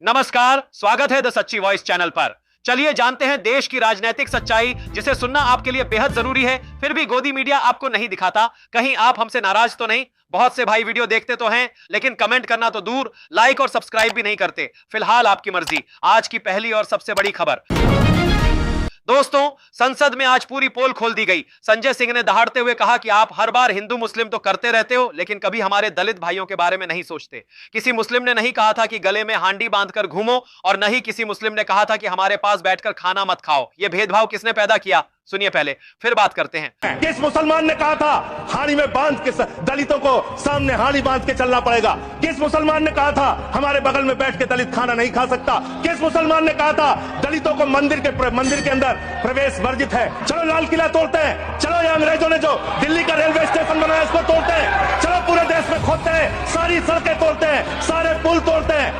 नमस्कार, स्वागत है द सच्ची वॉइस चैनल पर। चलिए जानते हैं देश की राजनीतिक सच्चाई, जिसे सुनना आपके लिए बेहद जरूरी है, फिर भी गोदी मीडिया आपको नहीं दिखाता। कहीं आप हमसे नाराज तो नहीं? बहुत से भाई वीडियो देखते तो हैं, लेकिन कमेंट करना तो दूर, लाइक और सब्सक्राइब भी नहीं करते। फिलहाल आपकी मर्जी। आज की पहली और सबसे बड़ी खबर। दोस्तों, संसद में आज पूरी पोल खोल दी गई। संजय सिंह ने दहाड़ते हुए कहा कि आप हर बार हिंदू मुस्लिम तो करते रहते हो, लेकिन कभी हमारे दलित भाइयों के बारे में नहीं सोचते। किसी मुस्लिम ने नहीं कहा था कि गले में हांडी बांधकर घूमो, और न ही किसी मुस्लिम ने कहा था कि हमारे पास बैठकर खाना मत खाओ। यह भेदभाव किसने पैदा किया? सुनिए पहले, फिर बात करते हैं। किस मुसलमान ने कहा था हाड़ी में बांध के दलितों को सामने हाड़ी बांध के चलना पड़ेगा? किस मुसलमान ने कहा था हमारे बगल में बैठ के दलित खाना नहीं खा सकता? किस मुसलमान ने कहा था दलितों को मंदिर के अंदर प्रवेश वर्जित है? चलो लाल किला तोड़ते हैं, चलो ये अंग्रेजों ने जो दिल्ली का रेलवे स्टेशन बनाया इसको तोड़ते हैं, चलो पूरे देश में खोदते हैं, सारी सड़कें तोड़ते हैं, सारे पुल तोड़ते हैं,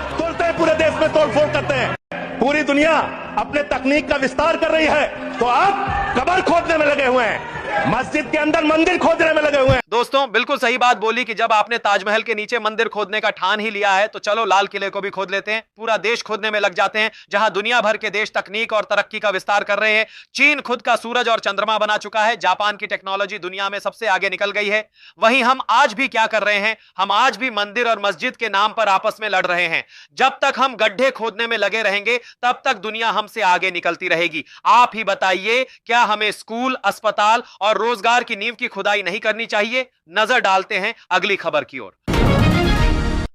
पूरे देश में तोड़फोड़ करते हैं। पूरी दुनिया अपने तकनीक का विस्तार कर रही है, तो आप कब्र खोदने में लगे हुए हैं, मस्जिद के अंदर मंदिर खोदने में लगे हुए हैं। दोस्तों, बिल्कुल सही बात बोली कि जब आपने ताजमहल के नीचे मंदिर खोदने का ठान ही लिया है, तो चलो लाल किले को भी खोद लेते हैं। पूरा देश खोदने में लग जाते हैं। जहां दुनिया भर के देश तकनीक और तरक्की का विस्तार कर रहे हैं, चीन खुद का सूरज और चंद्रमा बना चुका है, जापान की टेक्नोलॉजी दुनिया में सबसे आगे निकल गई है, वहीं हम आज भी क्या कर रहे हैं? हम आज भी मंदिर और मस्जिद के नाम पर आपस में लड़ रहे हैं। जब तक हम गड्ढे खोदने में लगे रहेंगे, तब तक दुनिया हमसे आगे निकलती रहेगी। आप ही बताइए, क्या हमें स्कूल, अस्पताल और रोजगार की नींव की खुदाई नहीं करनी चाहिए? नजर डालते हैं अगली खबर की ओर।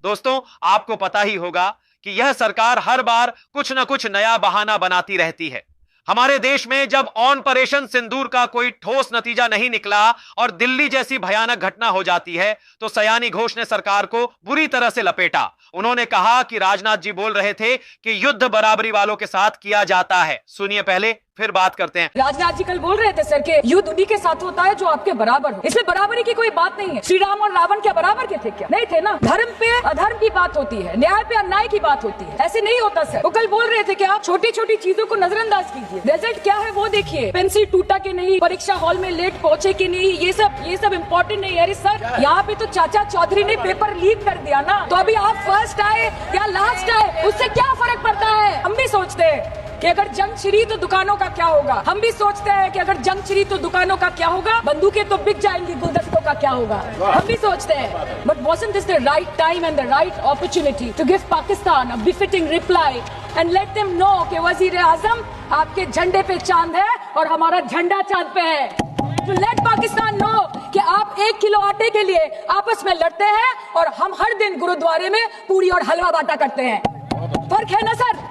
दोस्तों, आपको पता ही होगा कि यह सरकार हर बार कुछ न कुछ नया बहाना बनाती रहती है। हमारे देश में जब ऑपरेशन सिंदूर का कोई ठोस नतीजा नहीं निकला और दिल्ली जैसी भयानक घटना हो जाती है, तो सयानी घोष ने सरकार को बुरी तरह से लपेटा। उन्होंने कहा कि राजनाथ जी बोल रहे थे कि युद्ध बराबरी वालों के साथ किया जाता है। सुनिए पहले, फिर बात करते हैं। राजनाथ जी कल बोल रहे थे सर के युद्ध उन्हीं के साथ होता है जो आपके बराबर हो। इसमें बराबरी की कोई बात नहीं है। श्री राम और रावण क्या बराबर के थे? क्या नहीं थे ना। धर्म पे अधर्म की बात होती है, न्याय पे अन्याय की बात होती है। ऐसे नहीं होता सर। वो कल बोल रहे थे कि आप छोटी छोटी चीजों को नजरअंदाज कीजिए, रिजल्ट क्या है वो देखिए। पेंसिल टूटा कि नहीं, परीक्षा हॉल में लेट पहुंचे कि नहीं, ये सब इम्पोर्टेंट नहीं है। अरे सर, यहाँ पे तो चाचा चौधरी ने पेपर लीक कर दिया ना, तो अभी आप फर्स्ट आए या लास्ट आए, उससे क्या फर्क पड़ता है? हम भी सोचते हैं कि अगर जंग छिड़ी तो दुकानों का क्या होगा। हम भी सोचते हैं कि अगर जंग छिड़ी तो दुकानों का क्या होगा, बंदूकें तो बिक जाएंगी, गुलदस्तों का क्या होगा। हम भी सोचते हैं, but wasn't this the right time and the right opportunity to give Pakistan a befitting reply and let them know कि वजीर आजम आपके झंडे पे चांद है और हमारा झंडा चांद पे है। To let Pakistan know कि आप 1 किलो आटे के लिए आपस में लड़ते हैं और हम हर दिन गुरुद्वारे में पूरी और हलवा बांटा करते हैं। फर्क है ना सर?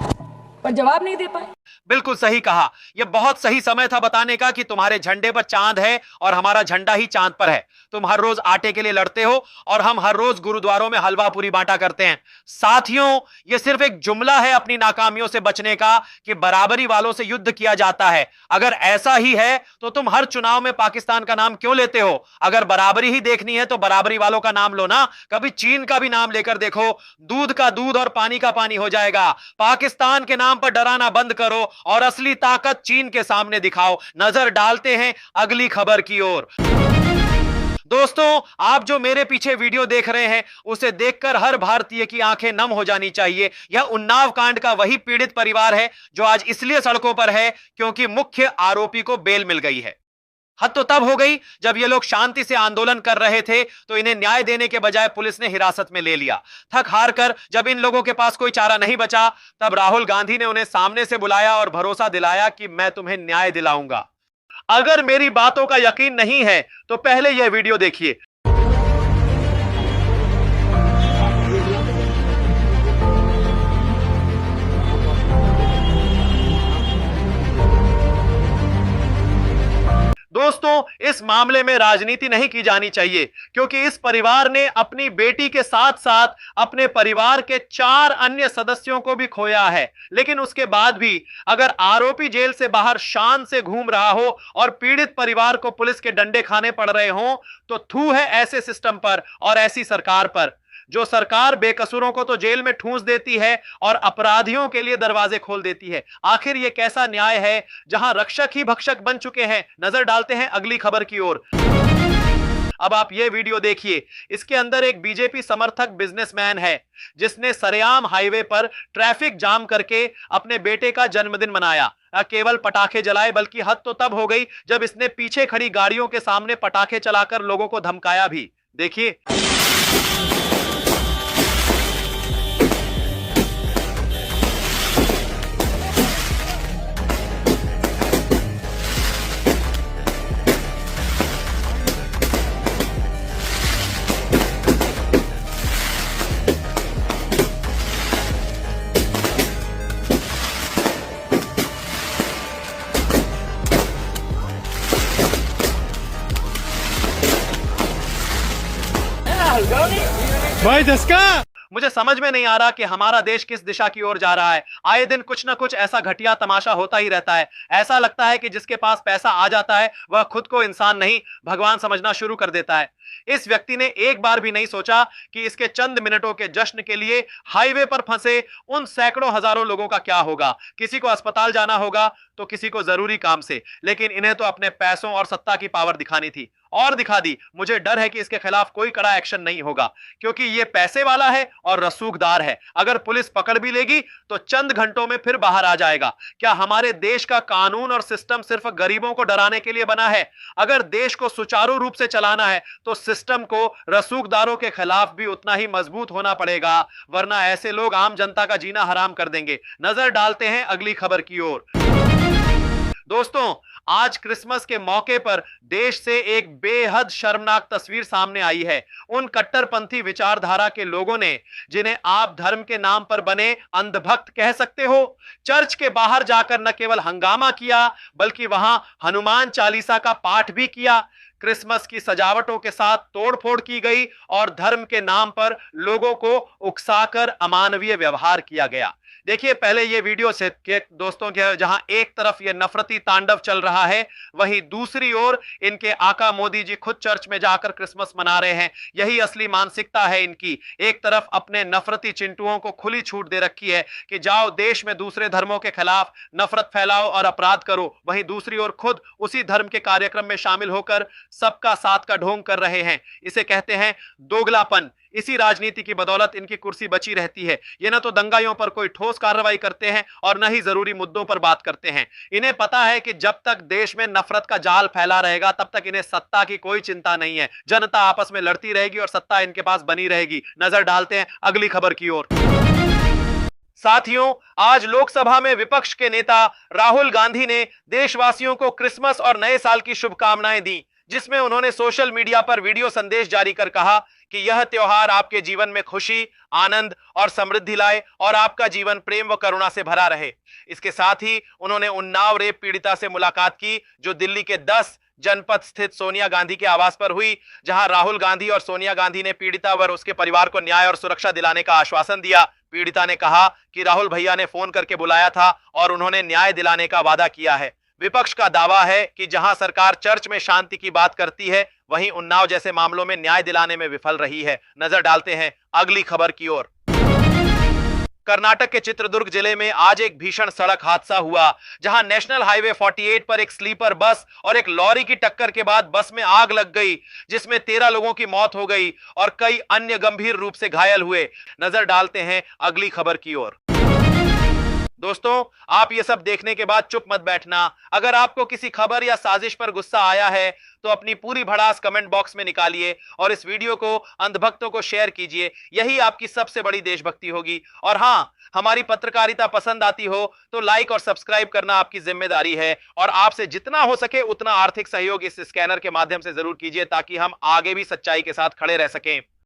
पर जवाब नहीं दे पाए। बिल्कुल सही कहा। यह बहुत सही समय था बताने का कि तुम्हारे झंडे पर चांद है और हमारा झंडा ही चांद पर है। तुम हर रोज आटे के लिए लड़ते हो और हम हर रोज गुरुद्वारों में हलवा पूरी बांटा करते हैं। साथियों, यह सिर्फ एक जुमला है अपनी नाकामियों से बचने का कि बराबरी वालों से युद्ध किया जाता है। अगर ऐसा ही है तो तुम हर चुनाव में पाकिस्तान का नाम क्यों लेते हो? अगर बराबरी ही देखनी है तो बराबरी वालों का नाम लो ना। कभी चीन का भी नाम लेकर देखो, दूध का दूध और पानी का पानी हो जाएगा। पाकिस्तान के नाम पर डराना बंद करो और असली ताकत चीन के सामने दिखाओ। नजर डालते हैं अगली खबर की ओर। दोस्तों, आप जो मेरे पीछे वीडियो देख रहे हैं, उसे देखकर हर भारतीय की आंखें नम हो जानी चाहिए। यह उन्नाव कांड का वही पीड़ित परिवार है जो आज इसलिए सड़कों पर है क्योंकि मुख्य आरोपी को बेल मिल गई है। हद तो तब हो गई जब ये लोग शांति से आंदोलन कर रहे थे तो इन्हें न्याय देने के बजाय पुलिस ने हिरासत में ले लिया। थक हार कर जब इन लोगों के पास कोई चारा नहीं बचा, तब राहुल गांधी ने उन्हें सामने से बुलाया और भरोसा दिलाया कि मैं तुम्हें न्याय दिलाऊंगा। अगर मेरी बातों का यकीन नहीं है तो पहले यह वीडियो देखिए। दोस्तों, इस मामले में राजनीति नहीं की जानी चाहिए क्योंकि इस परिवार ने अपनी बेटी के साथ साथ अपने परिवार के 4 अन्य सदस्यों को भी खोया है। लेकिन उसके बाद भी अगर आरोपी जेल से बाहर शान से घूम रहा हो और पीड़ित परिवार को पुलिस के डंडे खाने पड़ रहे हों, तो थू है ऐसे सिस्टम पर और ऐसी सरकार पर, जो सरकार बेकसूरों को तो जेल में ठूंस देती है और अपराधियों के लिए दरवाजे खोल देती है। आखिर यह कैसा न्याय है जहां रक्षक ही भक्षक बन चुके हैं? नजर डालते हैं अगली खबर की ओर। अब आप ये वीडियो देखिए। इसके अंदर एक बीजेपी समर्थक बिजनेसमैन है जिसने सरेआम हाईवे पर ट्रैफिक जाम करके अपने बेटे का जन्मदिन मनाया। केवल पटाखे जलाए, बल्कि हद तो तब हो गई जब इसने पीछे खड़ी गाड़ियों के सामने पटाखे चलाकर लोगों को धमकाया भी। देखिए। भाई दस्का मुझे समझ में नहीं आ रहा कि हमारा देश किस दिशा की ओर जा रहा है। आए दिन कुछ ना कुछ ऐसा घटिया तमाशा होता ही रहता है। ऐसा लगता है कि जिसके पास पैसा आ जाता है वह खुद को इंसान नहीं भगवान समझना शुरू कर देता है। इस व्यक्ति ने एक बार भी नहीं सोचा कि इसके चंद मिनटों के जश्न के लिए हाईवे पर फंसे उन सैकड़ों हजारों लोगों का क्या होगा। किसी को अस्पताल जाना होगा तो किसी को जरूरी काम से, लेकिन इन्हें तो अपने पैसों और सत्ता की पावर दिखानी थी और दिखा दी। मुझे डर है कि इसके खिलाफ कोई कड़ा एक्शन नहीं होगा, क्योंकि ये पैसे वाला है और रसूखदार है। अगर पुलिस पकड़ भी लेगी तो चंद घंटों में फिर बाहर आ जाएगा। क्या हमारे देश का कानून और सिस्टम सिर्फ गरीबों को डराने के लिए बना है? अगर देश को सुचारू रूप से चलाना है तो सिस्टम को रसूखदारों के खिलाफ भी उतना ही मजबूत होना पड़ेगा, वरना ऐसे लोग आम जनता का जीना हराम कर देंगे। नजर डालते हैं अगली खबर की ओर। दोस्तों, आज क्रिसमस के मौके पर देश से एक बेहद शर्मनाक तस्वीर सामने आई है। उन कट्टरपंथी विचारधारा के लोगों ने, जिन्हें आप धर्म के नाम पर बने अंधभक्त कह सकते हो, चर्च के बाहर जाकर न केवल हंगामा किया बल्कि वहां हनुमान चालीसा का पाठ भी किया। क्रिसमस की सजावटों के साथ तोड़फोड़ की गई और धर्म के नाम पर लोगों को उकसाकर अमानवीय व्यवहार किया गया। देखिए पहले ये वीडियो से के दोस्तों के, जहां एक तरफ ये नफरती तांडव चल रहा है, वहीं दूसरी ओर इनके आका मोदी जी खुद चर्च में जाकर क्रिसमस मना रहे हैं। यही असली मानसिकता है इनकी। एक तरफ अपने नफरती चिंटुओं को खुली छूट दे रखी है कि जाओ देश में दूसरे धर्मों के खिलाफ नफरत फैलाओ और अपराध करो, वहीं दूसरी ओर खुद उसी धर्म के कार्यक्रम में शामिल होकर सबका साथ का ढोंग कर रहे हैं। इसे कहते हैं दोगलापन। इसी राजनीति की बदौलत इनकी कुर्सी बची रहती है। ये ना तो दंगाइयों पर कोई ठोस कार्रवाई करते हैं और न ही जरूरी मुद्दों पर बात करते हैं। इन्हें पता है कि जब तक देश में नफरत का जाल फैला रहेगा तब तक इन्हें सत्ता की कोई चिंता नहीं है। जनता आपस में लड़ती रहेगी और सत्ता इनके पास बनी रहेगी। नजर डालते हैं अगली खबर की ओर। साथियों, आज लोकसभा में विपक्ष के नेता राहुल गांधी ने देशवासियों को क्रिसमस और नए साल की शुभकामनाएं दी, जिसमें उन्होंने सोशल मीडिया पर वीडियो संदेश जारी कर कहा कि यह त्योहार आपके जीवन में खुशी, आनंद और समृद्धि लाए और आपका जीवन प्रेम व करुणा से भरा रहे। इसके साथ ही उन्होंने उन्नाव रेप पीड़िता से मुलाकात की, जो दिल्ली के 10 जनपद स्थित सोनिया गांधी के आवास पर हुई, जहां राहुल गांधी और सोनिया गांधी ने पीड़िता व उसके परिवार को न्याय और सुरक्षा दिलाने का आश्वासन दिया। पीड़िता ने कहा कि राहुल भैया ने फोन करके बुलाया था और उन्होंने न्याय दिलाने का वादा किया है। विपक्ष का दावा है कि जहां सरकार चर्च में शांति की बात करती है, वहीं उन्नाव जैसे मामलों में न्याय दिलाने में विफल रही है। नजर डालते हैं अगली खबर की ओर। कर्नाटक के चित्रदुर्ग जिले में आज एक भीषण सड़क हादसा हुआ, जहां नेशनल हाईवे 48 पर एक स्लीपर बस और एक लॉरी की टक्कर के बाद बस में आग लग गई, जिसमें 13 लोगों की मौत हो गई और कई अन्य गंभीर रूप से घायल हुए। नजर डालते हैं अगली खबर की ओर। दोस्तों, आप ये सब देखने के बाद चुप मत बैठना। अगर आपको किसी खबर या साजिश पर गुस्सा आया है तो अपनी पूरी भड़ास कमेंट बॉक्स में निकालिए और इस वीडियो को अंधभक्तों को शेयर कीजिए। यही आपकी सबसे बड़ी देशभक्ति होगी। और हाँ, हमारी पत्रकारिता पसंद आती हो तो लाइक और सब्सक्राइब करना आपकी जिम्मेदारी है, और आपसे जितना हो सके उतना आर्थिक सहयोग इस स्कैनर के माध्यम से जरूर कीजिए, ताकि हम आगे भी सच्चाई के साथ खड़े रह सकें।